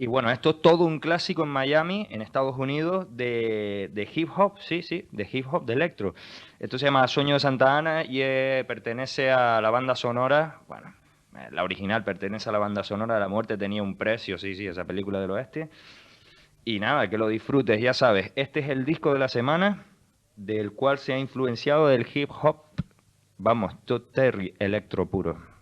Y bueno, esto es todo un clásico en Miami, en Estados Unidos, de hip hop, sí, de hip hop, de electro. Esto se llama Sueño de Santa Ana y pertenece a la banda sonora, bueno, la original pertenece a la banda sonora de La Muerte Tenía un Precio, sí, esa película del oeste. Y nada, que lo disfrutes, ya sabes, este es el disco de la semana, del cual se ha influenciado del hip hop, vamos, Terry, electro puro.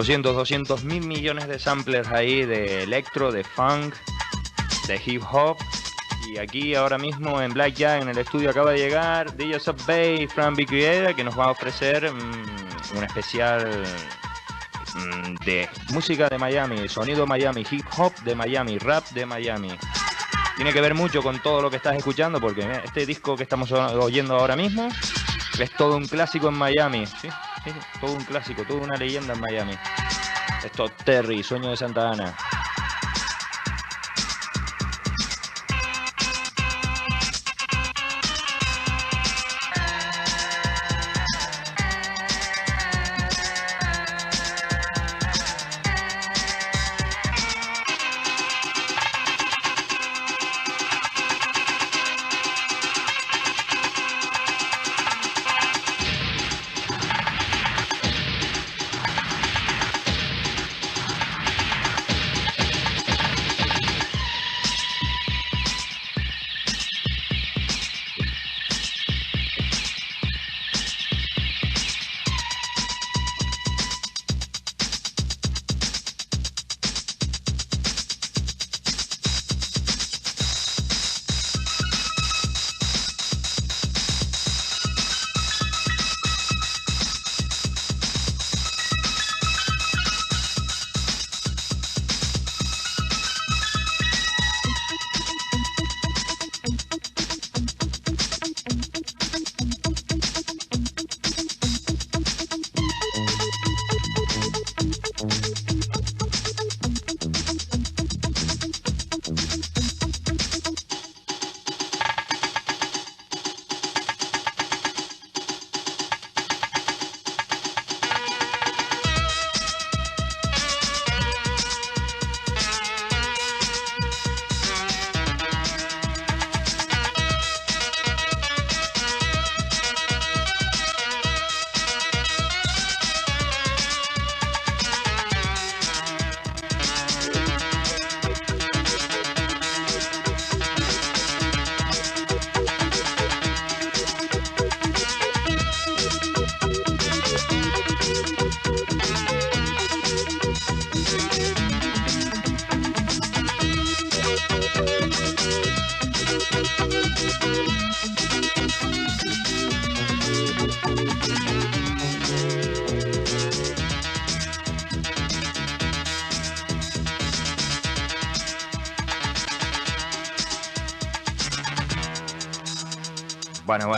$200 mil millones de samplers ahí de electro, de funk, de hip hop. Y aquí ahora mismo en Black Jack, en el estudio, acaba de llegar DJ Sub Bay, Fran Vicuera, que nos va a ofrecer un especial de música de Miami, sonido Miami, hip hop de Miami, rap de Miami. Tiene que ver mucho con todo lo que estás escuchando, porque este disco que estamos oyendo ahora mismo es todo un clásico en Miami, ¿sí? Sí, todo un clásico, toda una leyenda en Miami. Esto es Terry, Sueño de Santa Ana.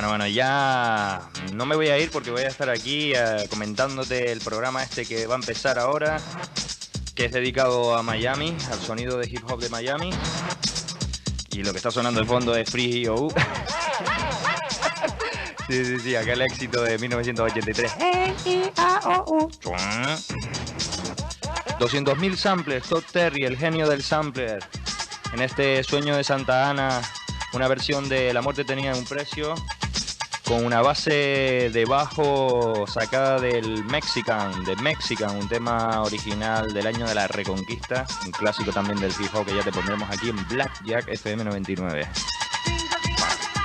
Bueno, ya no me voy a ir porque voy a estar aquí comentándote el programa este que va a empezar ahora, que es dedicado a Miami, al sonido de hip hop de Miami. Y lo que está sonando de fondo es Free O. Sí, aquel éxito de 1983. 200.000 samplers, Todd Terry, el genio del sampler. En este Sueño de Santa Ana, una versión de La muerte tenía un precio, con una base de bajo sacada del Mexican, un tema original del año de la Reconquista, un clásico también del hip hop que ya te pondremos aquí en Blackjack FM 99.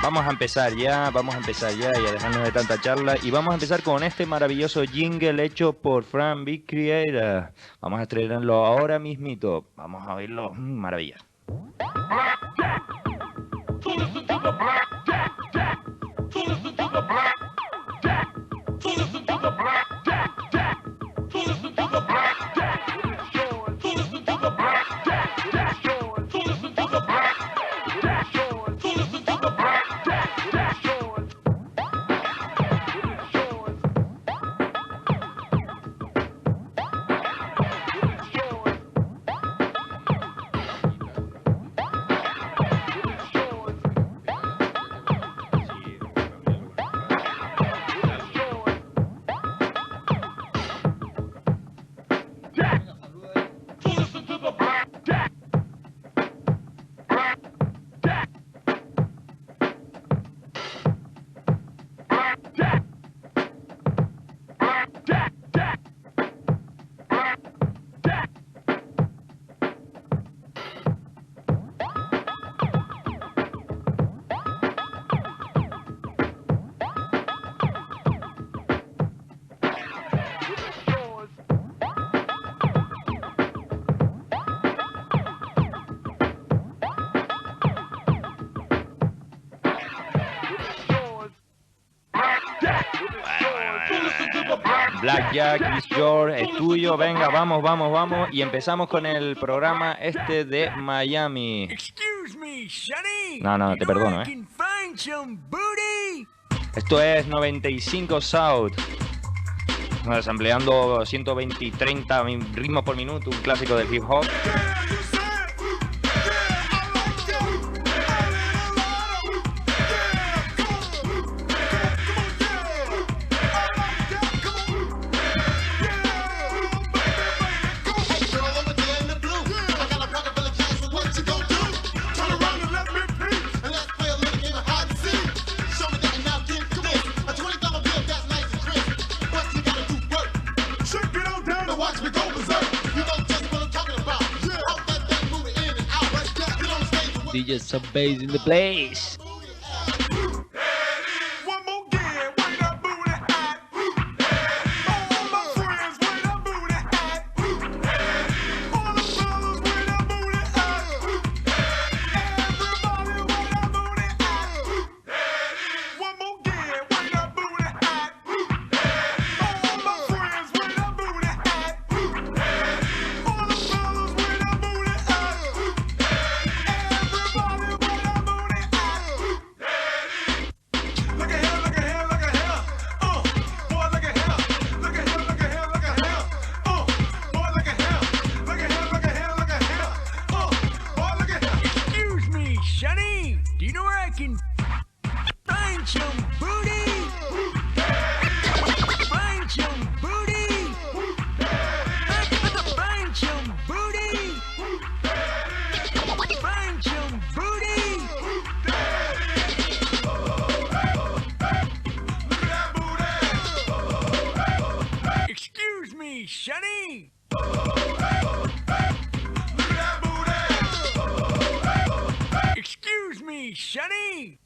Vamos a empezar ya y a dejarnos de tanta charla, y vamos a empezar con este maravilloso jingle hecho por Frank Big Creator. Vamos a estrenarlo ahora mismito, vamos a oírlo, maravilla. Blackjack is yours, es tuyo, venga, vamos. Y empezamos con el programa este de Miami. No, te perdono, Esto es 95 South. Desempleando 120 y 30 ritmos por minuto, un clásico del hip hop. DJ Sub Bass in the place. Excuse me, Sonny.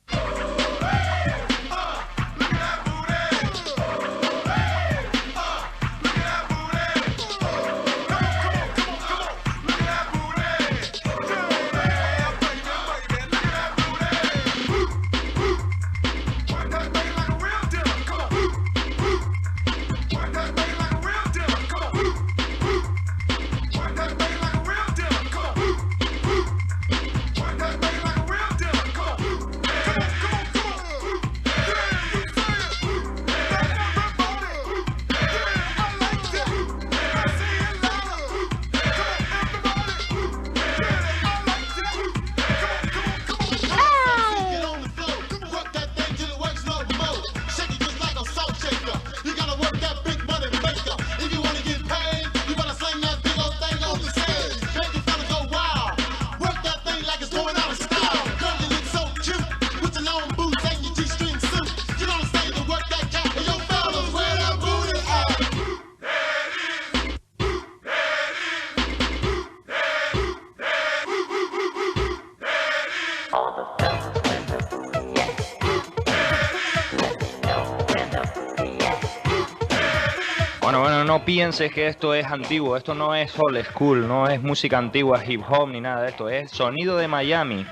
Bueno, no pienses que esto es antiguo, esto no es old school, no es música antigua, hip hop ni nada de esto, es sonido de Miami.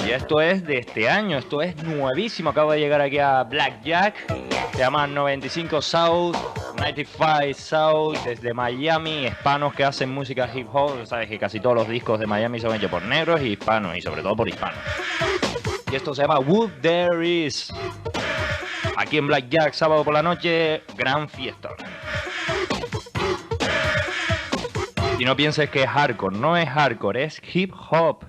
Y esto es de este año, esto es nuevísimo, acabo de llegar aquí a Blackjack, se llama 95 South, 95 South, desde Miami, hispanos que hacen música hip hop, sabes que casi todos los discos de Miami son hechos por negros y hispanos, y sobre todo por hispanos. Y esto se llama Wood There Is. Aquí en Blackjack, sábado por la noche, gran fiesta. Y no pienses que es hardcore, no es hardcore, es hip hop.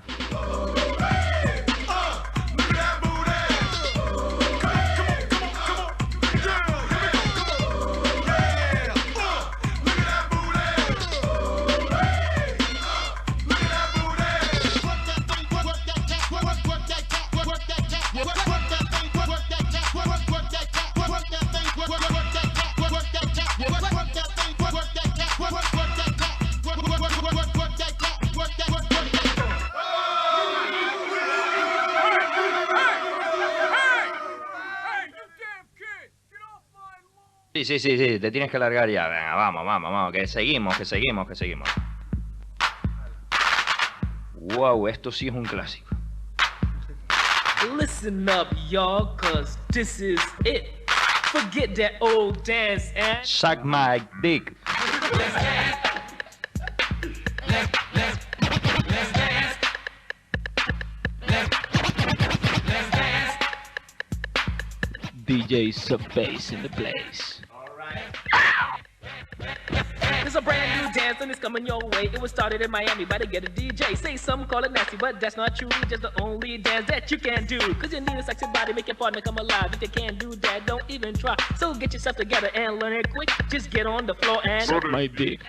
Sí, te tienes que largar ya. Venga, vamos, que seguimos. Wow, esto sí es un clásico. Listen up, y'all, cause this is it. Forget that old dance and Suck my dick. let's dance. Let's dance. Let's dance. DJ Sub-Bass in the place. It's a brand new dance and it's coming your way. It was started in Miami by the Get a DJ. Say some call it nasty, but that's not true. Just the only dance that you can do. Cause you need a sexy body, make your partner come alive. If you can't do that, don't even try. So get yourself together and learn it quick. Just get on the floor and Suck my dick.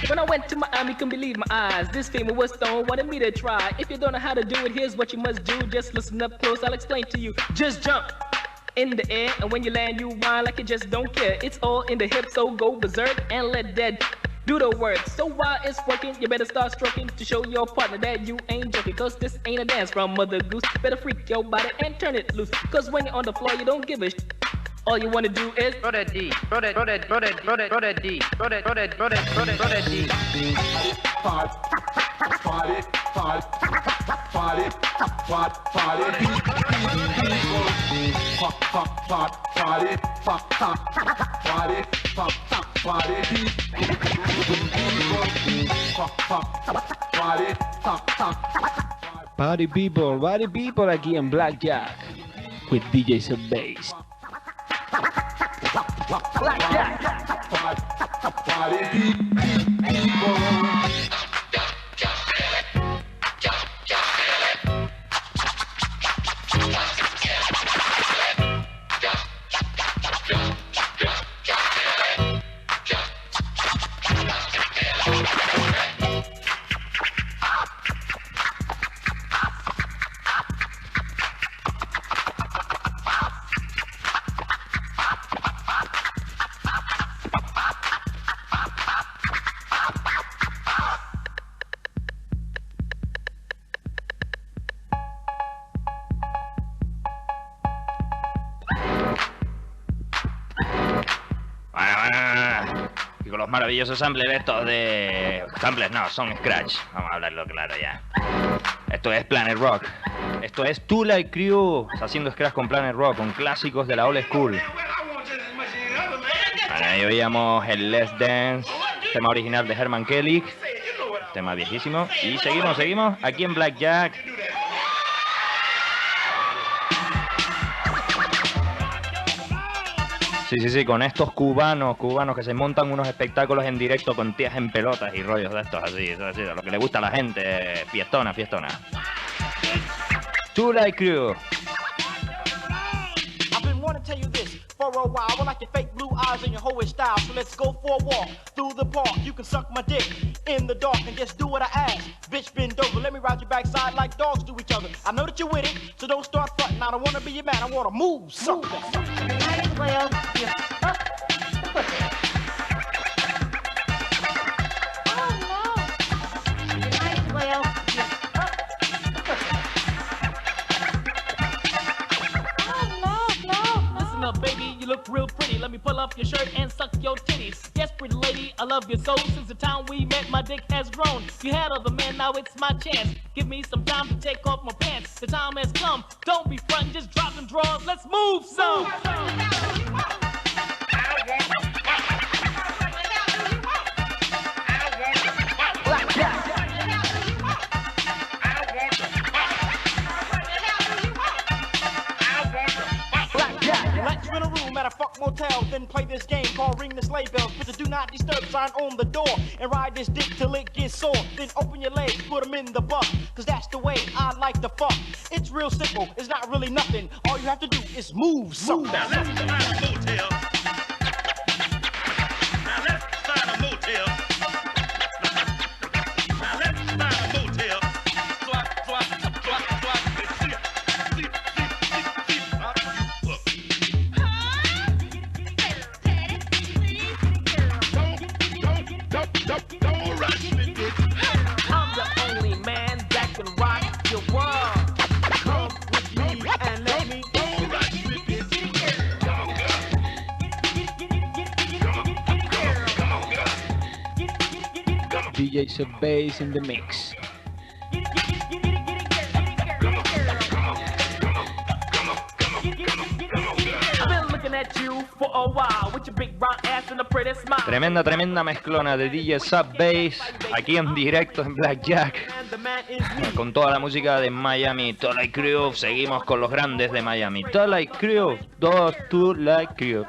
When I went to Miami, couldn't believe my eyes. This famous stone wanted me to try. If you don't know how to do it, here's what you must do. Just listen up close, I'll explain to you. Just jump in the air, and when you land, you whine like you just don't care. It's all in the hips, so go berserk and let that do the work. So while it's working, you better start stroking to show your partner that you ain't joking. Cause this ain't a dance from Mother Goose. Better freak your body and turn it loose. Cause when you're on the floor, you don't give a shit. All you wanna do is Throw that D. Throw that D. Party people aquí en Blackjack with DJ Sub-Bass. los maravillosos samples estos de... Samples no, son scratch. Vamos a hablarlo claro ya. Esto es Planet Rock. Esto es Two Light Crew haciendo scratch con Planet Rock, con clásicos de la old school. Bueno, ahí oíamos el Let's Dance, tema original de Herman Kelly, tema viejísimo. Y seguimos aquí en Blackjack. Sí, con estos cubanos que se montan unos espectáculos en directo con tías en pelotas y rollos de estos así, de lo que le gusta a la gente, fiestona. Two Light Crew. For a while, I like your fake blue eyes and your hoish style. So let's go for a walk through the park. You can suck my dick in the dark and just do what I ask. Bitch, bend over, let me ride your backside like dogs do each other. I know that you're with it, so don't start fronting. I don't wanna be your man, I wanna move something. Might as well just up the pussy. Oh no! You might as well just up the pussy. Baby, you look real pretty. Let me pull up your shirt and suck your titties. Yes, pretty lady, I love your soul. Since the time we met, my dick has grown. You had other men, now it's my chance. Give me some time to take off my pants. The time has come. Don't be frontin', just drop them drawers. Let's move some. At a fuck motel, then play this game called Ring the Sleigh Bells. Put the do not disturb sign on the door and ride this dick till it gets sore. Then open your legs, put them in the butt, cause that's the way I like to fuck. It's real simple, it's not really nothing. All you have to do is move something. Now let's find a motel. Now let's find a motel. Now let's find a motel. Don't rush me, bitch. I'm the only man that can rock your world. Come with me and let me. Don't rush me, bitch. Come on, girl. Come on, girl. DJ Sub Bass in the mix. At you for a while with your big brown ass and a pretty smile. Tremenda mezclona de DJ Sub Bass aquí en directo en Blackjack. Con toda la música de Miami, Two Light Crew. Seguimos con los grandes de Miami. Two Light Crew, Two Light Crew.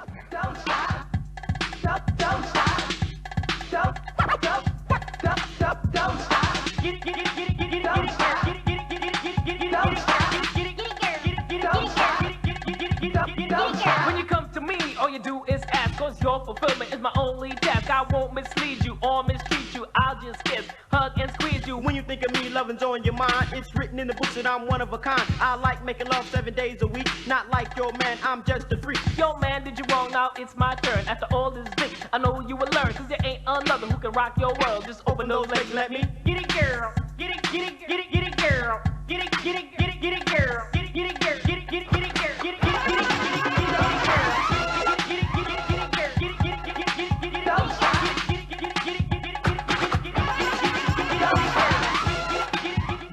When you come to me, all you do is ask, cause your fulfillment is my only task. I won't mislead you or mistreat you, I'll just kiss, hug and squeeze you. When you think of me, loving's on your mind. It's written in the books that I'm one of a kind. I like making love 7 days a week. Not like your man, I'm just a freak. Yo man, did you wrong, now it's my turn. After all this dick, I know you will learn, cause there ain't another who can rock your world. Just open those legs and let me get it, girl. Get it, get it, get it, get it, girl. Get it, get it, get it, get it, girl. Get it, get it, girl. Get it, get it, get it, girl. Get it, get it, get it, get it, get it, girl.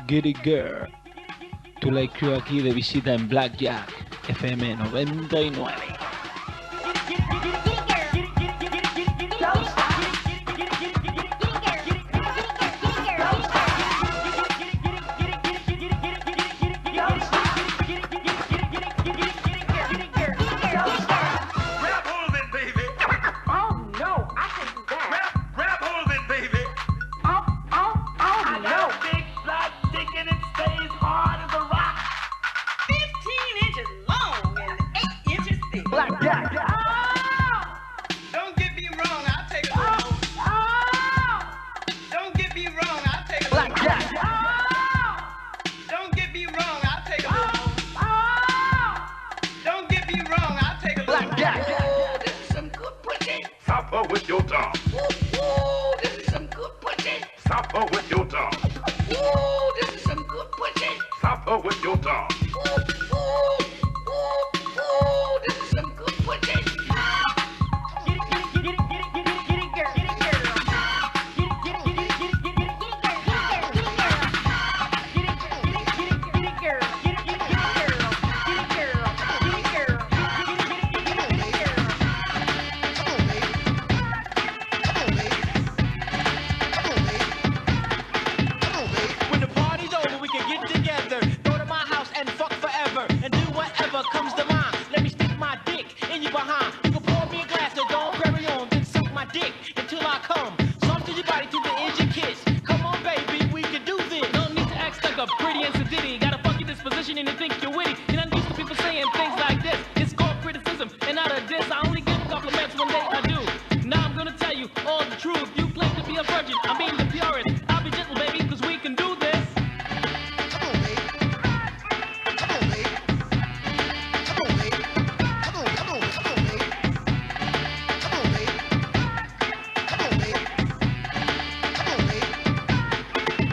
Get It Girl. Two Light Crew aquí de visita en Blackjack FM 99. With your tongue. Ooh, this is some good pussy. Stop her with your tongue. Ooh, this is some good pussy. Stop her with your tongue. Ooh, ooh, ooh, ooh, this is some good pussy. Get it, get it, get it, get it, get it, get it, girl. I'm the purest. I'll be gentle, baby, cause we can do this. Come on, babe. Come on, babe. Come on, babe. Come on, come on, come on, babe. Come on, babe. Come on, babe. Come on, babe.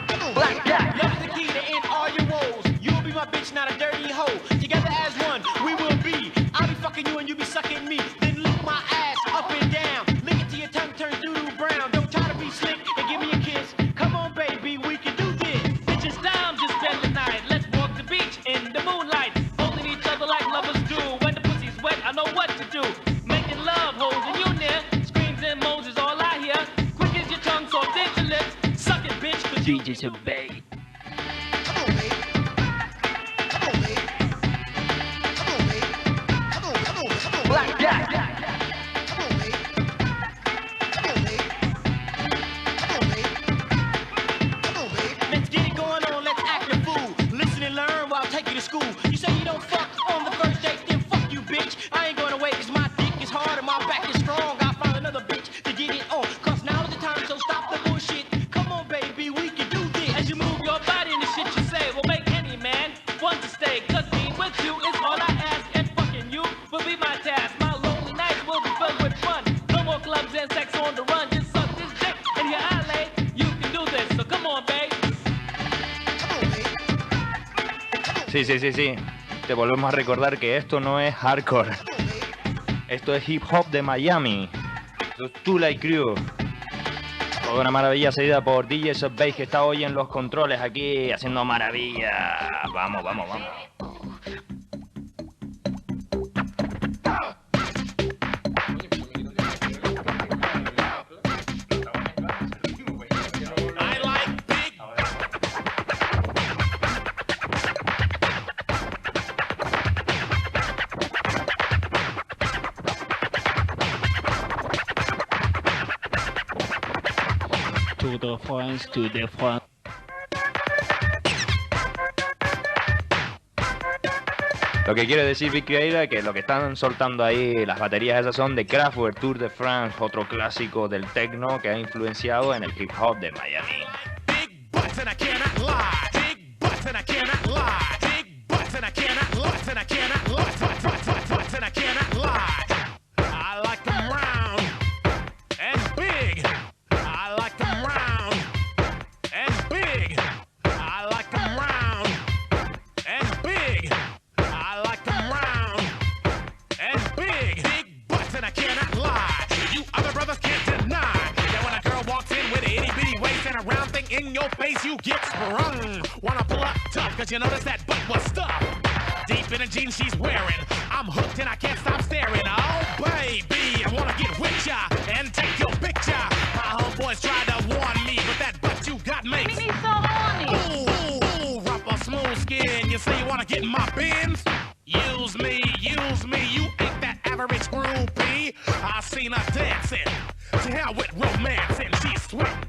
Come on, Black babe. Jack, love's the key to end all your woes. You'll be my bitch, not a dirty hoe. Together as one, we will be. I'll be fucking you and you be sucking me. Then lick my ass up and down. Lick it till your tongue turns doo-doo brown. Don't try to be slick and give me a kiss. Come on, baby, we can do this. Bitches down, just spend the night. Let's walk the beach in the moonlight. Holding each other like lovers do. When the pussy's wet, I know what to do. Making love, holding you near. Screams and moans is all I hear. Quick as your tongue, soft as your lips. Suck it, bitch, cause you DJ Subay. Come on, babe. Come on, babe. Come on, babe. Come on, come on, come on. Black Jack. Come on, babe. Come on, babe. Come on, babe. Come on, babe. Let's get it going on, let's act a fool. Listen and learn while I take you to school. You say you don't fuck on the first date, then fuck you, bitch. I ain't going away cause my dick is hard and my back is strong. I'll find another bitch to get it on. Cause now is the time, so stop the bullshit. Come on, baby, we can do this. as you move your body and the shit you say will make any man want to stay. Cause being with you is all I ask, and fucking you will be my task. My lonely nights will be filled with fun. No more clubs and sex on the run. Just suck this dick and here I lay. You can do this, so come on, babe. Come on, babe. Sí, sí, sí, sí. Te volvemos a recordar que esto no es hardcore. Come on, babe. Esto es hip hop de Miami. Esto es Too Like Crew. Toda una maravilla seguida por DJ Subay, que está hoy en los controles aquí haciendo maravilla. Vamos, vamos, vamos. I like big. To the France, to the France. Lo que quiere decir Big Creator que lo que están soltando ahí, las baterías esas son de Kraftwerk Tour de France, otro clásico del techno que ha influenciado en el hip hop de Miami. Big butts and I cannot lie. Big butts and I cannot lie. Big butts and I cannot lie. And I cannot lie. Butts and I cannot lie. I like them round and big. I like them round and big. I like them round and big. I like them round and big. Big butts and I cannot lie. You other brothers can't deny that when a girl walks in with an itty bitty waist and a round thing in your face, you get sprung. Wanna pull up tough, cause you notice that butt was stuffed deep in the jeans she's wearing. I'm hooked and I can't stop staring. Oh baby, I wanna get with ya and take your picture. My homeboys tried to warn me, but that butt you got makes Me so horny. ooh, rough or smooth skin. You say you wanna get in my bins? Use me, you ain't that average groupie. I seen her dancing, to hell with romance, and she's sweating,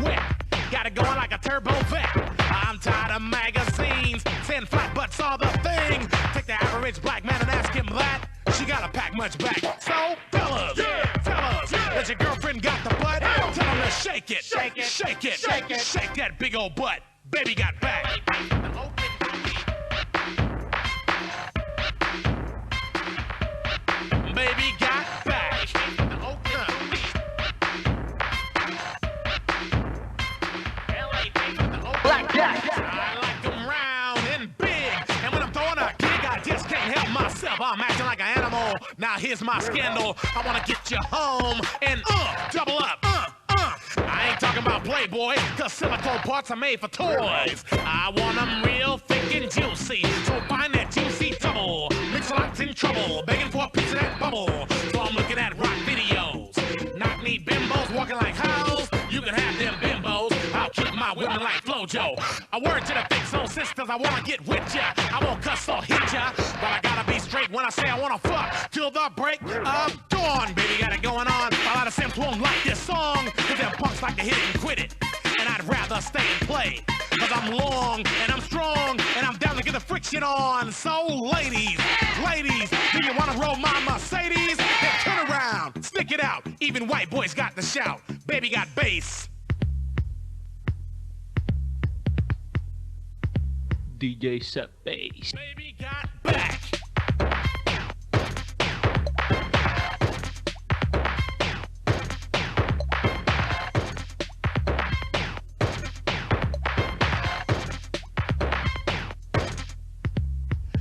wet, got it going like a turbo vet. I'm tired of magazines, saying flat butts are the thing. Take the average black man and ask him that. She gotta pack much back. So, fellas, tell us that your girlfriend got the butt. Tell them to shake it, shake it, shake it, shake it, shake that big old butt. Baby got back. Baby got back. Black Jack. I like them round and big. And when I'm throwing a gig, I just can't help myself. I'm acting like an animal. Now here's my scandal. I wanna get you home and double up. I ain't talking about Playboy, cause silicone parts are made for toys. I want them real thick and juicy. So find that juicy double. Mix a lot's in trouble, begging for a piece of that bubble. So I'm looking at rock videos. Knock-knee bimbos walking like hoes. You can have them bimbos. I'll keep my women like Flojo. A word to the big soul sisters, I wanna get with ya. I won't cuss or hit ya, but I gotta be straight when I say I wanna fuck till the break of dawn. Baby, got it going on. A lot of simps won't like this song, cause them punks like to hit it and quit it. And I'd rather stay and play, cause I'm long and I'm strong and I'm down to get the friction on. So ladies, do you wanna roll my Mercedes? Then turn around, stick it out. Even white boys got the shout. Baby got bass. DJ Set Bass. Baby got back.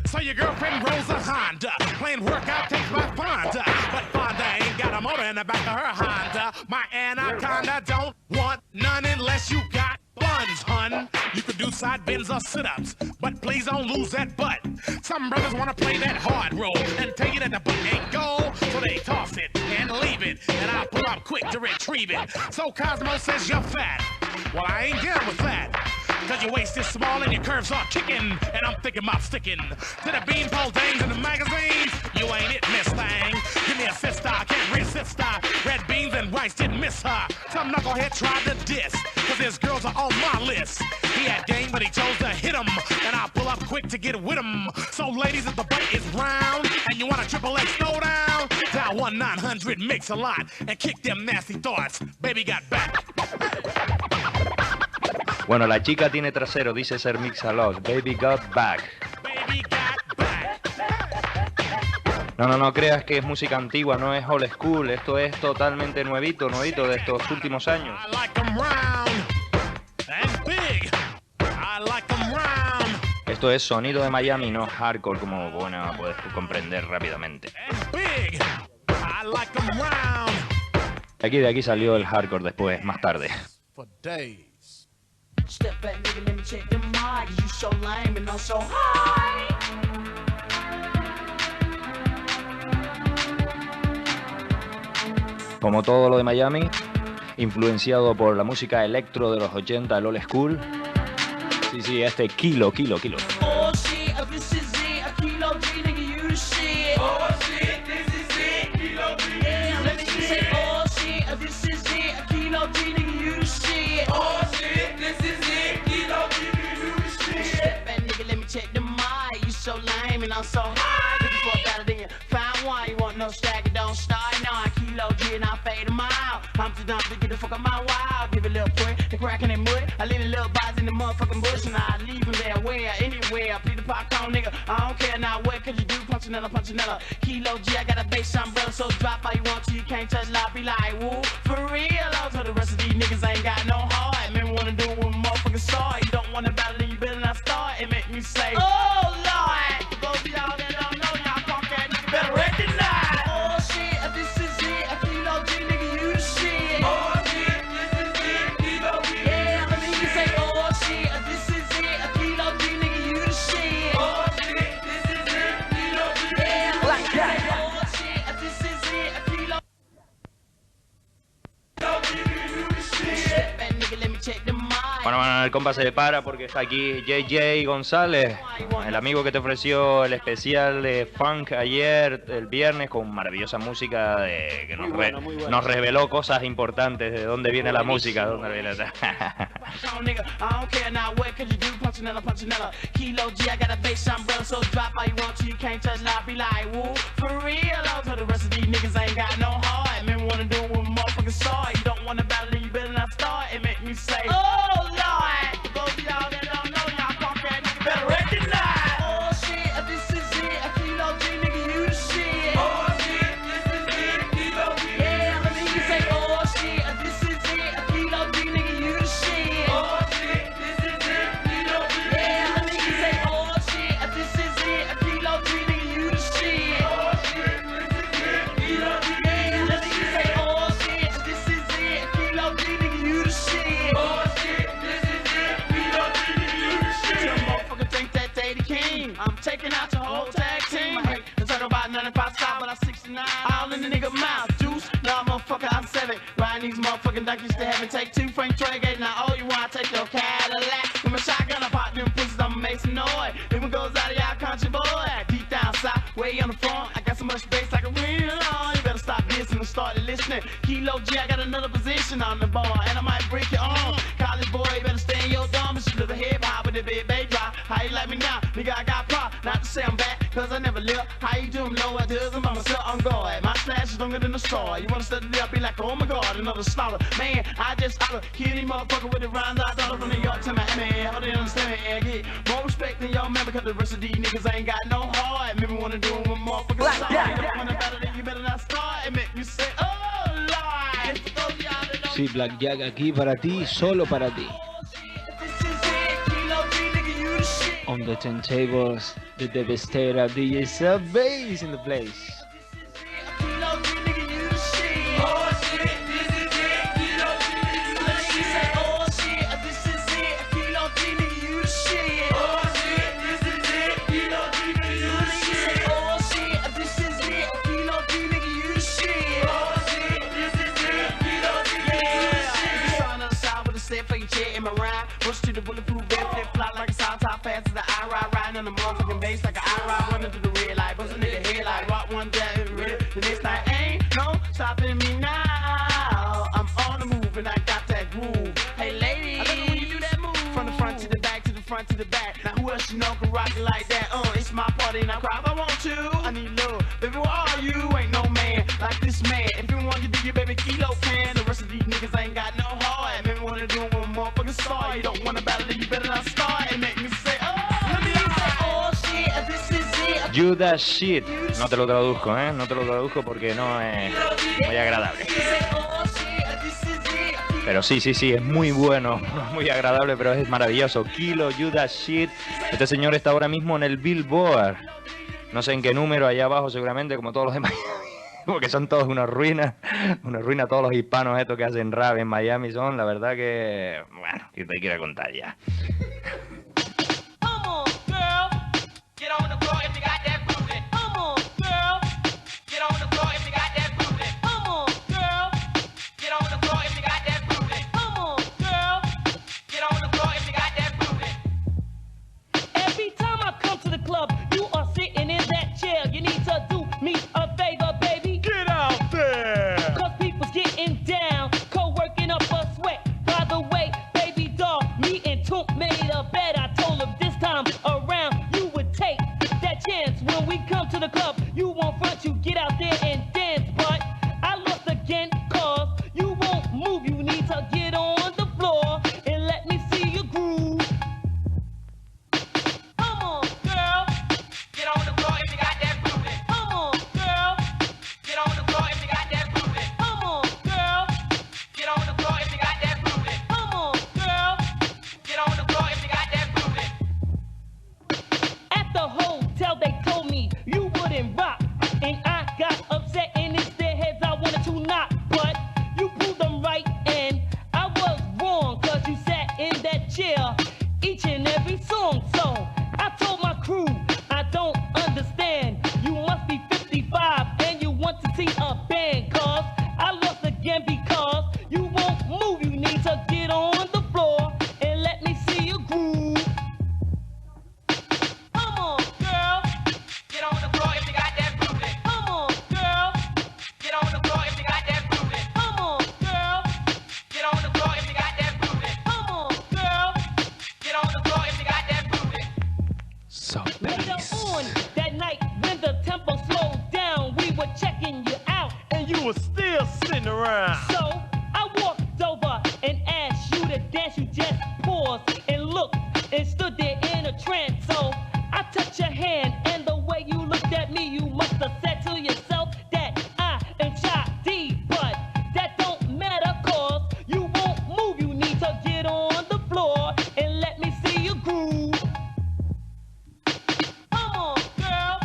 So your girlfriend rolls a Honda, playing workout takes my Fonda, but Fonda ain't got a motor in the back of her Honda. My anaconda don't want none unless you got buns, hun. You can do side bends or sit-ups, but please don't lose that butt. Some brothers wanna play that hard role and tell you that the butt ain't gold, so they toss it and leave it, and I'll pull up quick to retrieve it. So Cosmo says you're fat. Well, I ain't down with that. Cause your waist is small and your curves are kicking, and I'm thinking about sticking to the beanpole dames in the magazines. You ain't it, miss thing. Give me a sister, I can't resist her. Red beans and rice didn't miss her. Some knucklehead tried to diss, cause his girls are on my list. He had game, but he chose to hit 'em, and I'll pull up quick to get with 'em. So ladies, if the butt is round and you want a triple X throwdown, dial 1-900 mix a lot and kick them nasty thoughts. Baby got back. Bueno, la chica tiene trasero, dice ser Mix-a-Lot. Baby got back. Baby got back. No creas que es música antigua, no es old school. Esto es totalmente nuevito de estos últimos años. I like 'em round and big. I like 'em round Esto es sonido de Miami, no hardcore, como bueno puedes comprender rápidamente. and big. I like 'em round De aquí salió el hardcore después, más tarde. for days. Step back, nigga, let me check them eyes. You so lame and I'm so high. Como todo lo de Miami, influenciado por la música electro de los 80, el old school. Sí, este kilo. Oh shit, this is it. A kilo G, nigga, you the shit. Oh shit, this is it. Kilo G, yeah, let me say, oh shit, this is it. A kilo G, nigga, you the shit. Oh shit, this is it. Kilo G, nigga, you the shit. Step back, nigga, let me check the mic. You so lame and I'm so high. Looking for a better than you. Found one, you want no stagger, don't start. No, I kilo G and I fade them out. I'm too dumb to get the fuck out my wild. Give a little quick, the crack in the mud. I leave a little bodies in the motherfucking bush and I leave them there, where, anywhere. Please the popcorn, nigga. I don't care now what, cause you do punchinella. Kilo G, I got a bass umbrella, so drop how you want to. You can't touch loud, be like, woo, for real. I'll tell the rest of these niggas ain't got no heart. Remember wanna do it with a motherfucking saw. You don't wanna battle, then you better not start. It make me say, oh Lord. Those of y'all that don't know, y'all punk ass niggas better recognize. Oh shit, this is it. A Kilo G, nigga, you the shit. Oh shit, this is it. Kilo G. Yeah, let me say, oh shit, this is it. A Kilo G, nigga, you the shit. Oh shit, this is it. Kilo G. Yeah, let me say, oh shit, this is it. A Kilo G, nigga, you the shit. Step back, nigga, let me check the mic. Bueno, el compa se para porque está aquí JJ González, el amigo que te ofreció el especial de funk ayer, el viernes, con maravillosa música que nos reveló cosas importantes de dónde viene la música, dónde viene Nigga, I don't care now what, cause you do punchinella. Kilo G, I got a bass umbrella, so drop how you want to. You can't touch loud, be like, woo, for real. I'll tell the rest of these niggas ain't got no heart. Remember wanna do it with a motherfucking saw. You don't wanna battle, then you better not start. It make me say, oh Lord. Those of y'all that don't know, y'all punk ass niggas better recognize. Oh shit, this is it. A Kilo G, nigga, you the shit. Oh shit, this is it. Kilo G. Yeah, let me say, oh shit, this is it. A Kilo G, nigga, you the shit. Oh shit, this is it. Kilo G. Yeah, let me say, oh shit, this is it. A Kilo G, nigga, you the shit. Oh shit, this is it. Kilo G. Yeah, let me say, oh shit, this is it. A Kilo G, nigga, you the shit. Oh shit, this is it. Kilo G, nigga, you the shit. Some motherfucker think that they the king. I'm taking out your whole tag team. I hate to talk about 95 style, but I'm 69. All in the nigga mouth. Juice, nah, motherfucker, I'm 7. Riding these motherfucking donkeys to heaven. Take 2 Frank Trey, now all you want, take your Cadillac. With my shotgun, I pop them pussies, I'ma make some noise. If it goes out of y'all country, boy. Deep down south, way on the front, I got so much bass like a real on. You better stop listening and start listening. Kilo G, I got another position on the bar, and I might break your arm. College boy, you better stay in your dorm. She little hip hop with the big bass drop. How you like me now? Nigga, I got pop. Not to say I'm back, cause I never live. How you doing? Low, I does, I'm by myself, I'm going. My slash is longer than the straw. You wanna study up, be like, oh my god, another slaughter. Man, I just holler. Kill these motherfucker with the rhymes I thought from New York to Miami. How they understand me? And get more respect respect in your man because the rest of these niggas ain't got no heart. Maybe wanna do it one more fucking Black song. Jack. You don't wanna battle it, you better not start and make me say, oh Lord. Sí, Black Jack aquí para ti, solo para ti. On the turntables, the devastator DJ Sub Bass in the place. Rush to the bulletproof vest, flip flop like a sound top fast as the I ride, riding on the motherfucking bass like an I ride, running through the red light, bust a nigga head like rock one day, ready. The next night ain't no stopping me now. I'm on the move and I got that groove. Hey lady, I love it when you do that move. From the front to the back, to the front to the back. Now who else you know can rock it like that? It's my party and I cry if I want to. I need love, baby. Where are you? Ain't no man like this man. If you want to do your baby kilo can, the rest of these niggas ain't got no heart. Maybe wanna do one motherfucking star. You don't wanna battle it, you better not start and make me say, let me say, oh shit, this is it. Judas Shit. No te lo traduzco, ¿eh? No te lo traduzco porque no es muy agradable. Pero sí, es muy bueno, no es muy agradable, pero es maravilloso. Kilo Judas Shit. Este señor está ahora mismo en el Billboard. No sé en qué número, allá abajo seguramente, como todos los demás. Porque son todos unas ruinas todos los hispanos estos que hacen rap en Miami son, la verdad que, bueno, que te quiero contar ya. Every time I come to the club, you are sitting in that chair. You need to do me a favor, baby. Get out there! Cause people's getting down, co-working up a sweat. By the way, baby doll, me and Toomp made a bet. I told him this time around you would take that chance. When we come to the club, you won't front, you get out there and dance. But I lost again, cause you won't move. You need to get on the floor and let me see you groove. Come on, girl. Get on the floor if you got that grooving. Come on, girl. Get on the floor if you got that grooving. Come on, girl. Get on the floor if you got that grooving. Come on, girl. Get on the floor if you got that grooving. At the hotel, they told me you wouldn't rock. And I got upset, and it's their heads I wanted to knock. But you proved them right, and I was wrong. Cause you sat in that chair each and every song. So I told my crew, I don't understand. You must be 55, and you want to see a band. Cause I lost again because you won't move. You need to get on the floor and let me see you groove. Come on, girl. Get on the floor if you got that grooving. Come on, girl. Get on the floor if you got that grooving. Come on, girl. Get on the floor if you got that grooving. Come on, girl. Get on the floor if you got that grooving. Later on that night, when the tempo slowed down, we were checking you out. And you were still sitting around. So I walked over and asked you to dance. You just paused and looked and stood there in a trance. So I touched your hand, and the way you looked at me, you must have said to yourself that I am Shy D. But that don't matter, cause you won't move. You need to get on the floor and let me see you groove. Come on, girl.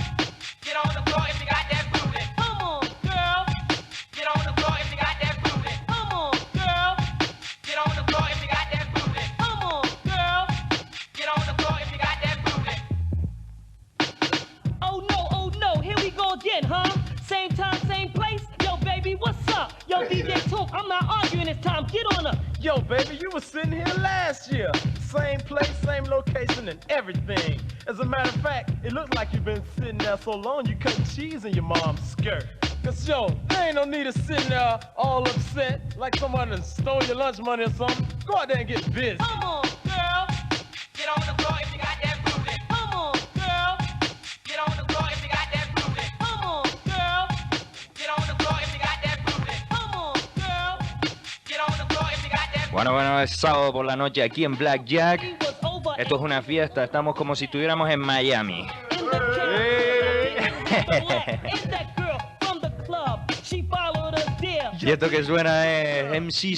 Get on the floor if you got that grooving. Come on, girl. Get on the floor if you got that grooving. Come on, girl. Get on the floor if you got that grooving. Come on, girl. Get on the floor if you got that grooving. Oh no, here we go again, huh? Same time, same place. Yo, baby, what's up? Yo, DJ Toomp, I'm not arguing this time. Get on up. Yo, baby, you were sitting here last year. Same place, same location, and everything. As a matter of fact, it looked like you've been sitting there so long you cut cheese in your mom's skirt. Cause yo, there ain't no need of sitting there all upset like someone done stole your lunch money or something. Go out there and get busy. Come on, girl. Get on the floor if you got that grooving. Come on, girl. Get on the floor if you got that grooving. Come on, girl. Get on the floor if you got that grooving. Come on, girl. Get on the floor if you got that grooving. Bueno, es sábado por la noche aquí en Black Jack. We was over Esto es una fiesta, estamos como si estuviéramos en Miami. Y esto que suena es MC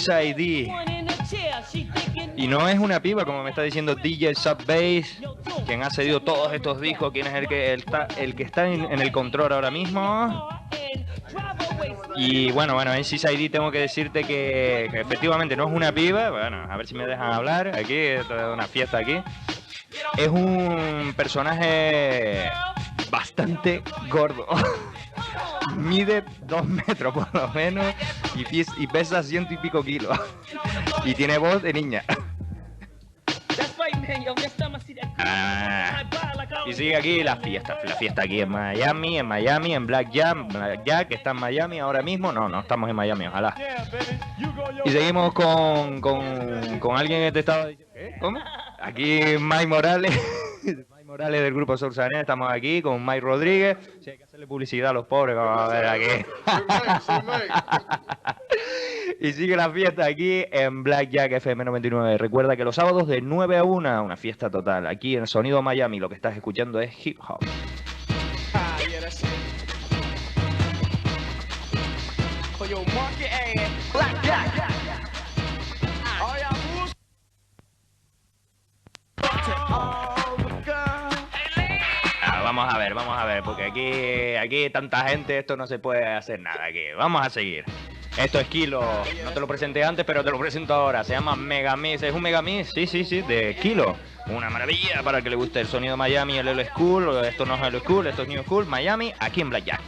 y no es una piba, como me está diciendo DJ Sub Bass, quien ha cedido todos estos discos, quien es el que está en el control ahora mismo. Y bueno, MC tengo que decirte que efectivamente no es una piba. Bueno, a ver si me dejan hablar. Aquí, esto es una fiesta aquí. Es un personaje bastante gordo. Mide 2 metros por lo menos y pesa 100 y pico kilos. Y tiene voz de niña. Y sigue aquí la fiesta aquí en Miami, en Black Jack, que está en Miami ahora mismo. No estamos en Miami, ojalá. Y seguimos con alguien que te estaba diciendo. ¿Qué? ¿Cómo? Aquí Mike Morales. Mike Morales del grupo Sorsanea, estamos aquí con Mike Rodríguez. Si hay que hacerle publicidad a los pobres, vamos a ver aquí. Y sigue la fiesta aquí en Black Jack FM 99. Recuerda que los sábados de 9 a 1, una fiesta total. Aquí en Sonido Miami, lo que estás escuchando es hip hop. Vamos a ver, porque aquí tanta gente, esto no se puede hacer nada aquí. Vamos a seguir. Esto es Kilo, no te lo presenté antes, pero te lo presento ahora. Se llama Megamix, ¿es un Megamix? Sí, de Kilo. Una maravilla para el que le guste el sonido Miami, el Old School. Esto no es Old School, esto es New School, Miami, aquí en Black Jack.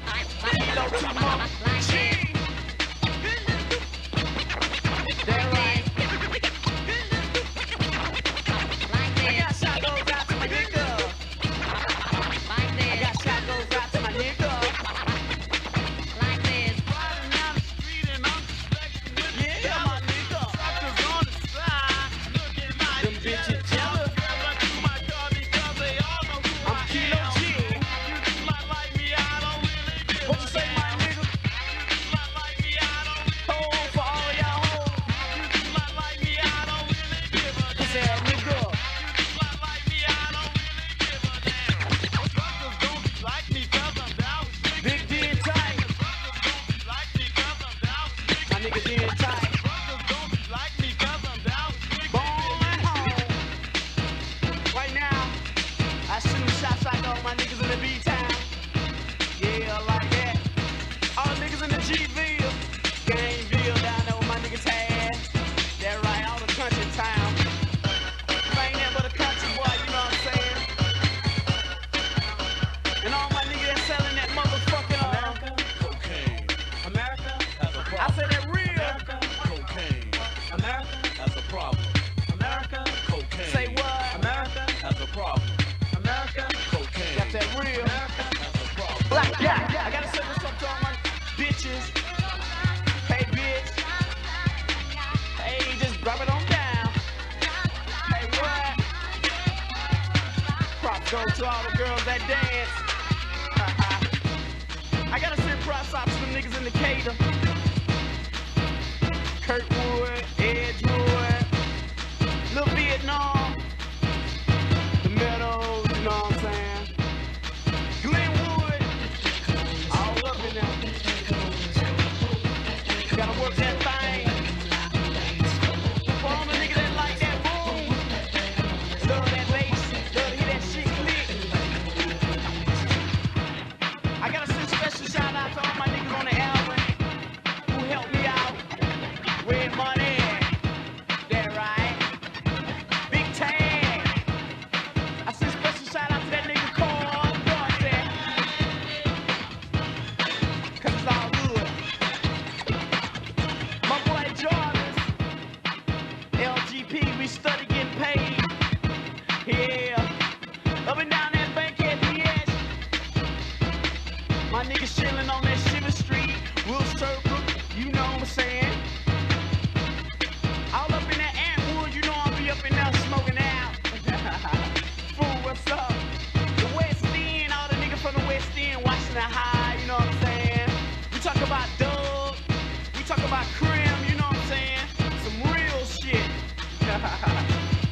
Talk about crib, you know what I'm saying? Some real shit.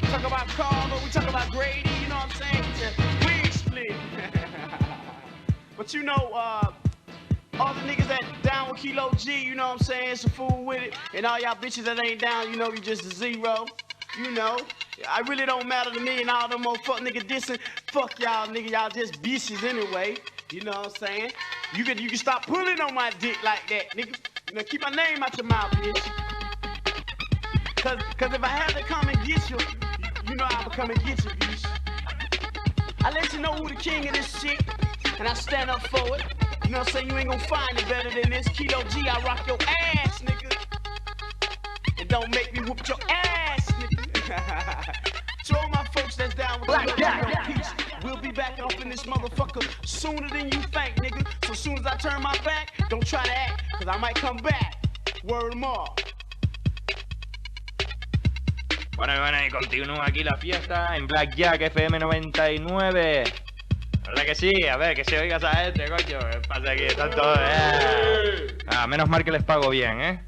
talk about Carl, or we talk about Grady, you know what I'm saying? It's a wig split. But you know, all the niggas that down with Kilo G, you know what I'm saying, it's a fool with it. And all y'all bitches that ain't down, you know, you just a zero. You know, I really don't matter to me and all them old fuck nigga dissing. Fuck y'all nigga, y'all just bitches anyway. You know what I'm saying? You can stop pulling on my dick like that, nigga. You know, keep my name out your mouth, bitch. Cause if I had to come and get you, you know I'ma come and get you, bitch. I let you know who the king of this shit, and I stand up for it. You know what I'm saying? You ain't gonna find it better than this. Kilo G, I rock your ass, nigga. And don't make me whoop your ass, nigga. To all my folks that's down with the peace, we'll be back up in this motherfucker sooner than you think, nigga. So soon as I turn my back, don't try to act, cause I might come back. Word them all. Bueno, y continúa aquí la fiesta en Black Jack FM 99. ¿Verdad que sí? A ver, que se oiga esa gente, coño. ¿Qué pasa aquí? Están todos... menos mal que les pago bien, ¿eh?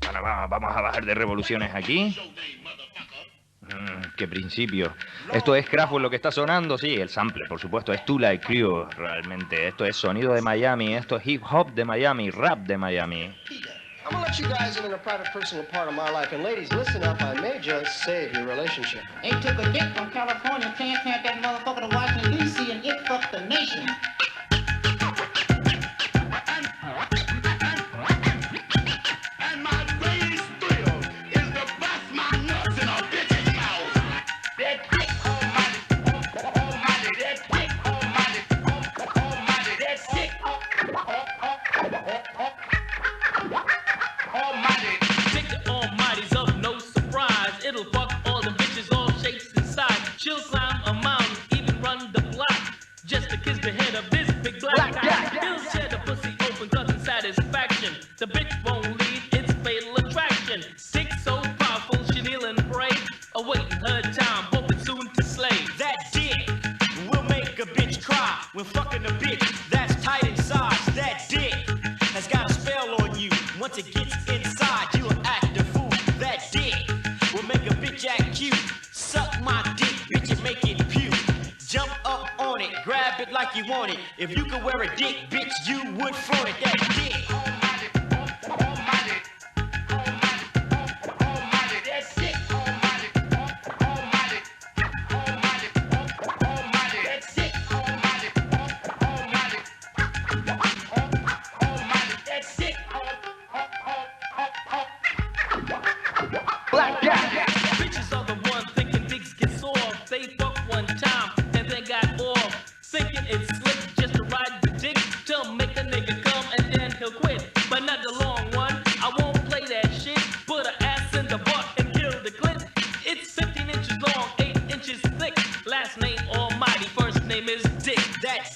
Bueno, vamos a bajar de revoluciones aquí. Qué principio. Esto es Kraftwerk lo que está sonando, sí, el sample, por supuesto, es Too Like Crew, realmente. Esto es sonido de Miami, esto es hip hop de Miami, rap de Miami. I'm gonna let you guys in on a private personal part of my life. And ladies, listen up, I may just save your relationship. They took a dick from California, transferred that motherfucker to Washington, D.C., and it fucked the nation. And my biggest thrill is to bust my nuts in a bitch's mouth. That dick almighty, that dick almighty, that dick almighty. Dick the Almighty's up, no surprise. It'll fuck all the bitches, all shapes and sizes. She'll climb a mountain, even run the block, just to kiss the head of this big black guy. He'll tear the pussy open, causing satisfaction. The bitch won't leave, it's fatal attraction. Sick so powerful, she kneel and pray, awaiting her time, hoping soon to slay. That dick will make a bitch cry when fucking a bitch that's tight inside. That dick has got a spell on you. Once it gets inside, you'll act a fool. That dick will make a bitch act cute. Suck my dick, bitch, and make it puke. Jump up on it, grab it like you want it. If you could wear a dick, bitch, you would flaunt it. That dick. Bitches are the ones thinking dicks get soft. They fuck one time and then got off. Thinking it's slick just to ride the dick till make a nigga come and then he'll quit. But not the long one, I won't play that shit. Put her ass in the butt and kill the clit. It's 15 inches long, 8 inches thick. Last name Almighty, first name is Dick. That